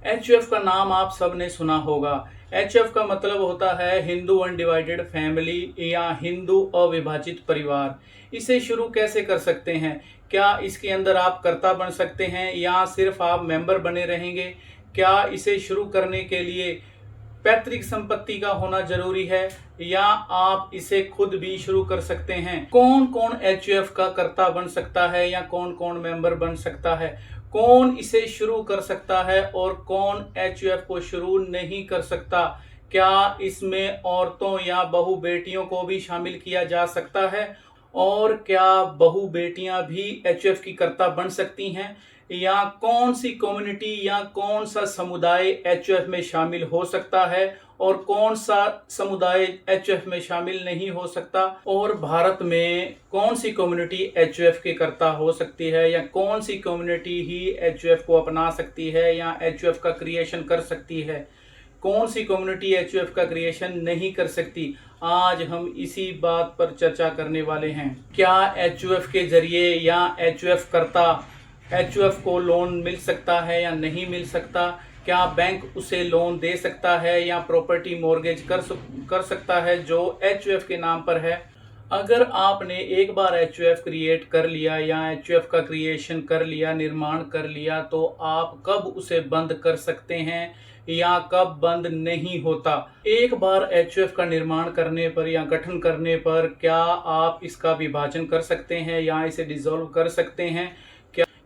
HUF का नाम आप सबने सुना होगा। एचयूएफ का मतलब होता है हिंदू अनडिवाइडेड फैमिली या हिंदू अविभाजित परिवार। इसे शुरू कैसे कर सकते हैं? क्या इसके अंदर आप कर्ता बन सकते हैं या सिर्फ आप मेंबर बने रहेंगे? क्या इसे शुरू करने के लिए पैतृक संपत्ति का होना जरूरी है या आप इसे खुद भी शुरू कर सकते हैं? कौन कौन एचयूएफ का कर्ता बन सकता है या कौन कौन मेंबर बन सकता है? कौन इसे शुरू कर सकता है और कौन एचयूएफ को शुरू नहीं कर सकता? क्या इसमें औरतों या बहू बेटियों को भी शामिल किया जा सकता है? और क्या बहू बेटियां भी एचयूएफ की कर्ता बन सकती हैं? या कौन सी कम्युनिटी या कौन सा समुदाय एचयूएफ में शामिल हो सकता है और कौन सा समुदाय एचयूएफ में शामिल नहीं हो सकता? और भारत में कौन सी कम्युनिटी एचयूएफ के कर्ता हो सकती है या कौन सी कम्युनिटी ही एचयूएफ को अपना सकती है या एचयूएफ का क्रिएशन कर सकती है? कौन सी कम्युनिटी एचयूएफ का क्रिएशन नहीं कर सकती? आज हम इसी बात पर चर्चा करने वाले हैं। क्या एचयूएफ के जरिए या एचयूएफ कर्ता एचयूएफ को लोन मिल सकता है या नहीं मिल सकता? क्या बैंक उसे लोन दे सकता है या प्रॉपर्टी मॉर्गेज कर सकता है जो एचयूएफ के नाम पर है? अगर आपने एक बार एचयूएफ क्रिएट कर लिया या एचयूएफ का क्रिएशन कर लिया, निर्माण कर लिया, तो आप कब उसे बंद कर सकते हैं या कब बंद नहीं होता? एक बार एचयूएफ का निर्माण करने पर या गठन करने पर क्या आप इसका विभाजन कर सकते हैं या इसे डिसॉल्व कर सकते हैं?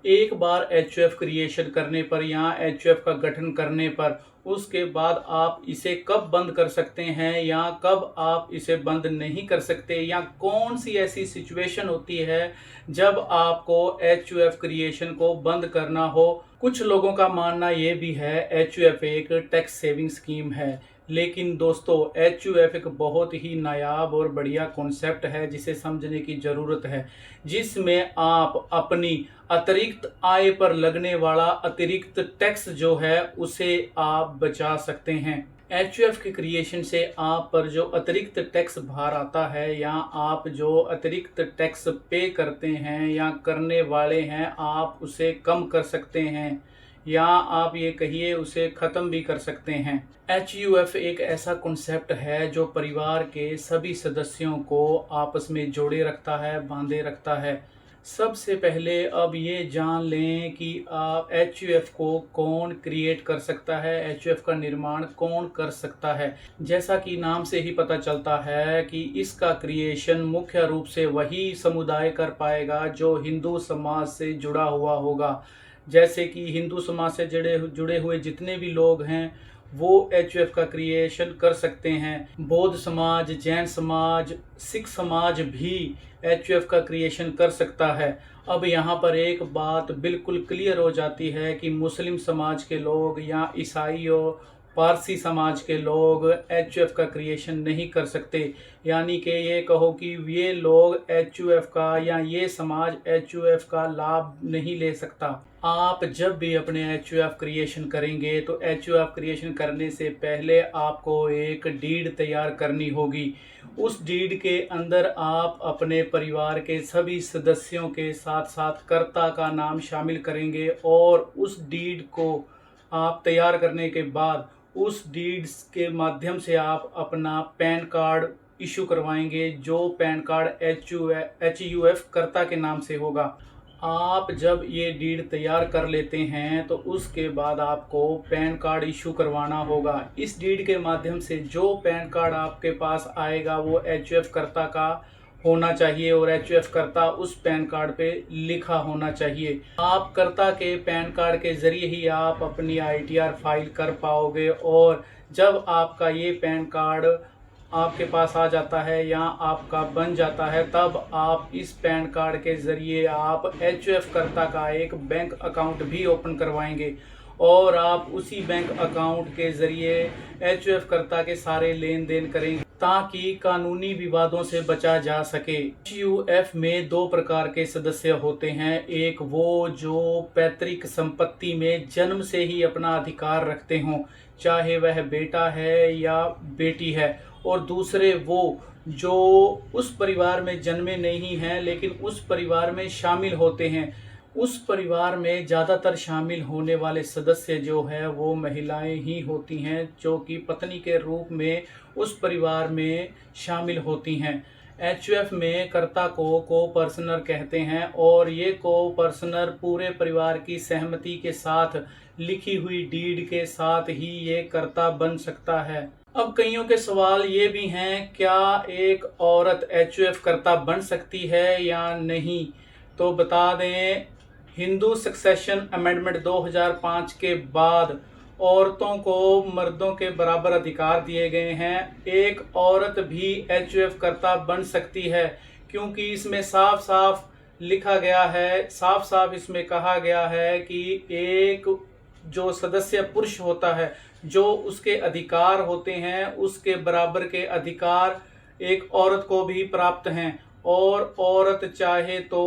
एक बार एचयूएफ क्रिएशन करने पर या एचयूएफ का गठन करने पर उसके बाद आप इसे कब बंद कर सकते हैं या कब आप इसे बंद नहीं कर सकते? या कौन सी ऐसी सिचुएशन होती है जब आपको एचयूएफ क्रिएशन को बंद करना हो? कुछ लोगों का मानना ये भी है एचयूएफ एक टैक्स सेविंग स्कीम है, लेकिन दोस्तों एचयूएफ एक बहुत ही नायाब और बढ़िया कॉन्सेप्ट है जिसे समझने की ज़रूरत है, जिसमें आप अपनी अतिरिक्त आय पर लगने वाला अतिरिक्त टैक्स जो है उसे आप बचा सकते हैं। एचयूएफ के क्रिएशन से आप पर जो अतिरिक्त टैक्स भार आता है या आप जो अतिरिक्त टैक्स पे करते हैं या करने वाले हैं, आप उसे कम कर सकते हैं या आप ये कहिए उसे ख़त्म भी कर सकते हैं। एचयूएफ एक ऐसा कॉन्सेप्ट है जो परिवार के सभी सदस्यों को आपस में जोड़े रखता है, बांधे रखता है। सबसे पहले अब ये जान लें कि आप एचयूएफ को कौन क्रिएट कर सकता है, एचयूएफ का निर्माण कौन कर सकता है। जैसा कि नाम से ही पता चलता है कि इसका क्रिएशन मुख्य रूप से वही समुदाय कर पाएगा जो हिंदू समाज से जुड़ा हुआ होगा। जैसे कि हिंदू समाज से जुड़े हुए जितने भी लोग हैं वो एचयूएफ का क्रिएशन कर सकते हैं। बौद्ध समाज, जैन समाज, सिख समाज भी एचयूएफ का क्रिएशन कर सकता है। अब यहाँ पर एक बात बिल्कुल क्लियर हो जाती है कि मुस्लिम समाज के लोग या ईसाई और पारसी समाज के लोग एचयूएफ का क्रिएशन नहीं कर सकते। यानी कि ये कहो कि ये लोग एचयूएफ का या ये समाज एचयूएफ का लाभ नहीं ले सकता। आप जब भी अपने एचयूएफ क्रिएशन करेंगे तो एचयूएफ क्रिएशन करने से पहले आपको एक डीड तैयार करनी होगी। उस डीड के अंदर आप अपने परिवार के सभी सदस्यों के साथ साथ कर्ता का नाम शामिल करेंगे और उस डीड को आप तैयार करने के बाद उस डीड्स के माध्यम से आप अपना पैन कार्ड इशू करवाएंगे, जो पैन कार्ड एचयूएफ कर्ता के नाम से होगा। आप जब ये डीड तैयार कर लेते हैं तो उसके बाद आपको पैन कार्ड इशू करवाना होगा। इस डीड के माध्यम से जो पैन कार्ड आपके पास आएगा वो एचयूएफ कर्ता का होना चाहिए और एचयूएफ कर्ता उस पैन कार्ड पे लिखा होना चाहिए। आप कर्ता के पैन कार्ड के जरिए ही आप अपनी आईटीआर फाइल कर पाओगे और जब आपका ये पैन कार्ड आपके पास आ जाता है या आपका बन जाता है तब आप इस पैन कार्ड के ज़रिए आप एचयूएफ कर्ता का एक बैंक अकाउंट भी ओपन करवाएंगे और आप उसी बैंक अकाउंट के ज़रिए एचयूएफ कर्ता के सारे लेन देन करेंगे ताकि कानूनी विवादों से बचा जा सके। एचयूएफ में दो प्रकार के सदस्य होते हैं। एक वो जो पैतृक संपत्ति में जन्म से ही अपना अधिकार रखते हों, चाहे वह बेटा है या बेटी है, और दूसरे वो जो उस परिवार में जन्मे नहीं हैं लेकिन उस परिवार में शामिल होते हैं। उस परिवार में ज़्यादातर शामिल होने वाले सदस्य जो है वो महिलाएं ही होती हैं, जो कि पत्नी के रूप में उस परिवार में शामिल होती हैं। एचयूएफ में कर्ता को पर्सनर कहते हैं और ये को पर्सनर पूरे परिवार की सहमति के साथ लिखी हुई डीड के साथ ही ये कर्ता बन सकता है। अब कईयों के सवाल ये भी हैं, क्या एक औरत एचयूएफ कर्ता बन सकती है या नहीं? तो बता दें, हिंदू सक्सेशन अमेंडमेंट 2005 के बाद औरतों को मर्दों के बराबर अधिकार दिए गए हैं। एक औरत भी एचयूएफ कर्ता बन सकती है, क्योंकि इसमें साफ साफ लिखा गया है, साफ साफ इसमें कहा गया है कि एक जो सदस्य पुरुष होता है, जो उसके अधिकार होते हैं, उसके बराबर के अधिकार एक औरत को भी प्राप्त हैं और औरत चाहे तो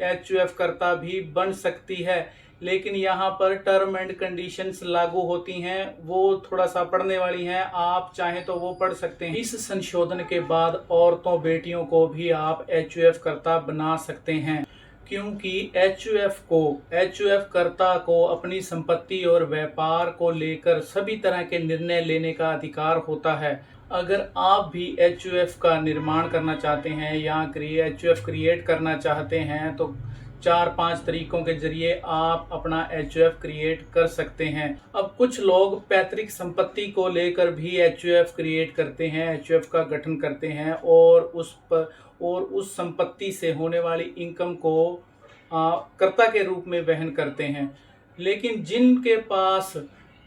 एचयूएफ कर्ता भी बन सकती है। लेकिन यहाँ पर टर्म एंड कंडीशंस लागू होती हैं, वो थोड़ा सा पढ़ने वाली हैं, आप चाहें तो वो पढ़ सकते हैं। इस संशोधन के बाद औरतों बेटियों को भी आप एचयूएफ कर्ता बना सकते हैं, क्योंकि एचयूएफ कर्ता को अपनी संपत्ति और व्यापार को लेकर सभी तरह के निर्णय लेने का अधिकार होता है। अगर आप भी एचयूएफ का निर्माण करना चाहते हैं या एचयूएफ क्रिएट करना चाहते हैं तो 4-5 तरीकों के जरिए आप अपना एचयूएफ क्रिएट कर सकते हैं। अब कुछ लोग पैतृक संपत्ति को लेकर भी एचयूएफ क्रिएट करते हैं, एचयूएफ का गठन करते हैं और उस संपत्ति से होने वाली इनकम को कर्ता के रूप में वहन करते हैं। लेकिन जिनके पास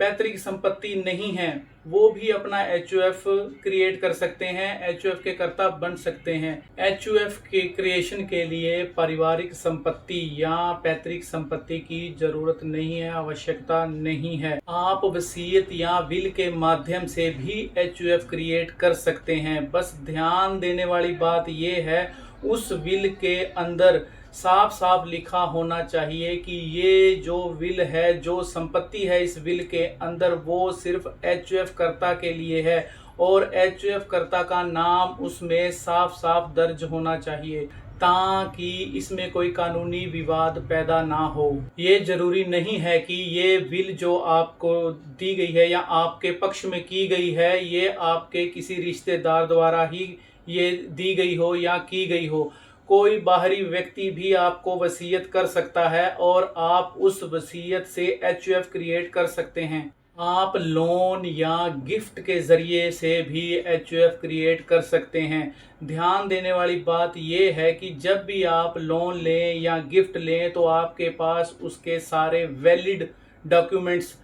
पैतृक संपत्ति नहीं है वो भी अपना एचयूएफ क्रिएट कर सकते हैं, एचयूएफ के कर्ता बन सकते हैं। एचयूएफ के क्रिएशन के लिए पारिवारिक संपत्ति या पैतृक संपत्ति की जरूरत नहीं है, आवश्यकता नहीं है। आप वसीयत या विल के माध्यम से भी एचयूएफ क्रिएट कर सकते हैं। बस ध्यान देने वाली बात ये है, उस विल के अंदर साफ साफ लिखा होना चाहिए कि ये जो विल है, जो संपत्ति है इस विल के अंदर, वो सिर्फ एचयूएफ कर्ता के लिए है और एचयूएफ कर्ता का नाम उसमें साफ साफ दर्ज होना चाहिए, ताकि इसमें कोई कानूनी विवाद पैदा ना हो। ये जरूरी नहीं है कि ये विल जो आपको दी गई है या आपके पक्ष में की गई है, ये आपके किसी रिश्तेदार द्वारा ही ये दी गई हो या की गई हो। कोई बाहरी व्यक्ति भी आपको वसीयत कर सकता है और आप उस वसीयत से एचयूएफ क्रिएट कर सकते हैं। आप लोन या गिफ्ट के जरिए से भी एचयूएफ क्रिएट कर सकते हैं। ध्यान देने वाली बात यह है कि जब भी आप लोन लें या गिफ्ट लें तो आपके पास उसके सारे वैलिड डॉक्यूमेंट्स,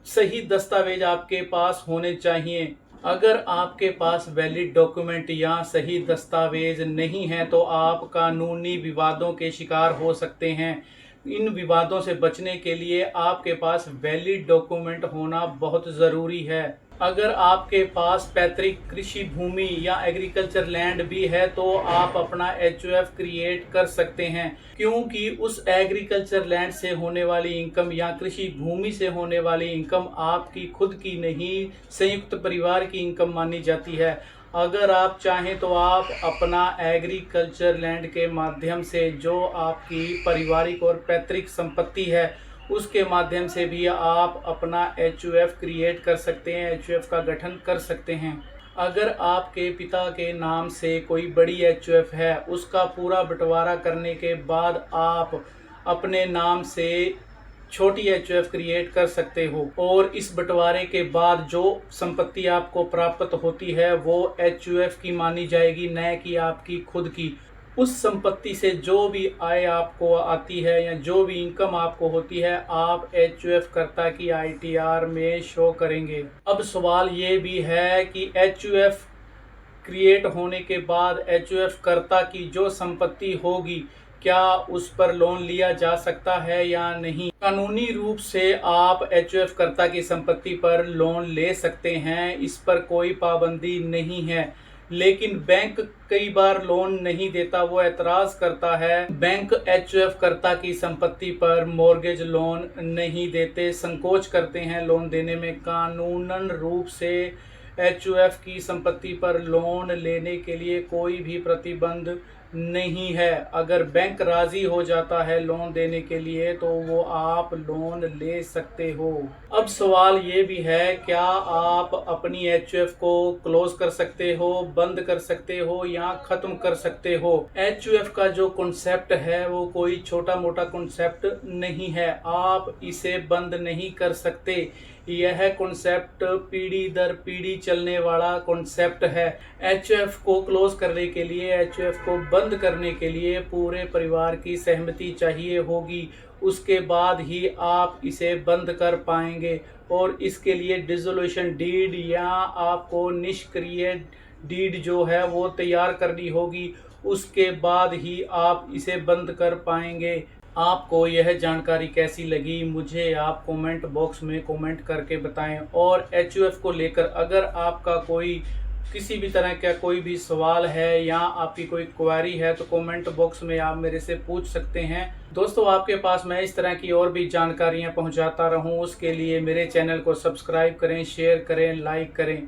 सही दस्तावेज आपके पास होने चाहिए। अगर आपके पास वैलिड डॉक्यूमेंट या सही दस्तावेज नहीं है तो आप कानूनी विवादों के शिकार हो सकते हैं। इन विवादों से बचने के लिए आपके पास वैलिड डॉक्यूमेंट होना बहुत ज़रूरी है। अगर आपके पास पैतृक कृषि भूमि या एग्रीकल्चर लैंड भी है तो आप अपना एचयूएफ क्रिएट कर सकते हैं, क्योंकि उस एग्रीकल्चर लैंड से होने वाली इनकम या कृषि भूमि से होने वाली इनकम आपकी खुद की नहीं, संयुक्त परिवार की इनकम मानी जाती है। अगर आप चाहें तो आप अपना एग्रीकल्चर लैंड के माध्यम से जो आपकी पारिवारिक और पैतृक संपत्ति है उसके माध्यम से भी आप अपना एचयूएफ क्रिएट कर सकते हैं, एचयूएफ का गठन कर सकते हैं। अगर आपके पिता के नाम से कोई बड़ी एचयूएफ है, उसका पूरा बंटवारा करने के बाद आप अपने नाम से छोटी एचयूएफ क्रिएट कर सकते हो और इस बंटवारे के बाद जो संपत्ति आपको प्राप्त होती है वो एचयूएफ की मानी जाएगी, न कि आपकी खुद की। उस संपत्ति से जो भी आय आपको आती है या जो भी इनकम आपको होती है, आप एचयूएफ कर्ता की आईटीआर में शो करेंगे। अब सवाल ये भी है कि एचयूएफ क्रिएट होने के बाद एचयूएफ कर्ता की जो संपत्ति होगी, क्या उस पर लोन लिया जा सकता है या नहीं? कानूनी रूप से आप एचयूएफ कर्ता की संपत्ति पर लोन ले सकते हैं, इस पर कोई पाबंदी नहीं है। लेकिन बैंक कई बार लोन नहीं देता, वो एतराज करता है। बैंक एचयूएफ कर्ता की संपत्ति पर मॉर्गेज लोन नहीं देते, संकोच करते हैं लोन देने में। कानूनन रूप से एचयूएफ की संपत्ति पर लोन लेने के लिए कोई भी प्रतिबंध नहीं है। अगर बैंक राजी हो जाता है लोन देने के लिए तो वो आप लोन ले सकते हो। अब सवाल ये भी है, क्या आप अपनी एचयूएफ को क्लोज कर सकते हो, बंद कर सकते हो या खत्म कर सकते हो। एचयूएफ का जो कॉन्सेप्ट है वो कोई छोटा मोटा कॉन्सेप्ट नहीं है। आप इसे बंद नहीं कर सकते। यह कॉन्सेप्ट पीढ़ी दर पीढ़ी चलने वाला कॉन्सेप्ट है। एचयूएफ को क्लोज करने के लिए, एचयूएफ को बंद करने के लिए पूरे परिवार की सहमति चाहिए होगी। उसके बाद ही आप इसे बंद कर पाएंगे और इसके लिए डिसोल्यूशन डीड या आपको निष्क्रिय डीड जो है वो तैयार करनी होगी। उसके बाद ही आप इसे बंद कर पाएंगे। आपको यह जानकारी कैसी लगी मुझे आप कमेंट बॉक्स में कमेंट करके बताएं। और एचयूएफ को लेकर अगर आपका कोई किसी भी तरह का कोई भी सवाल है या आपकी कोई क्वेरी है तो कमेंट बॉक्स में आप मेरे से पूछ सकते हैं। दोस्तों, आपके पास मैं इस तरह की और भी जानकारियां पहुंचाता रहूं, उसके लिए मेरे चैनल को सब्सक्राइब करें, शेयर करें, लाइक करें।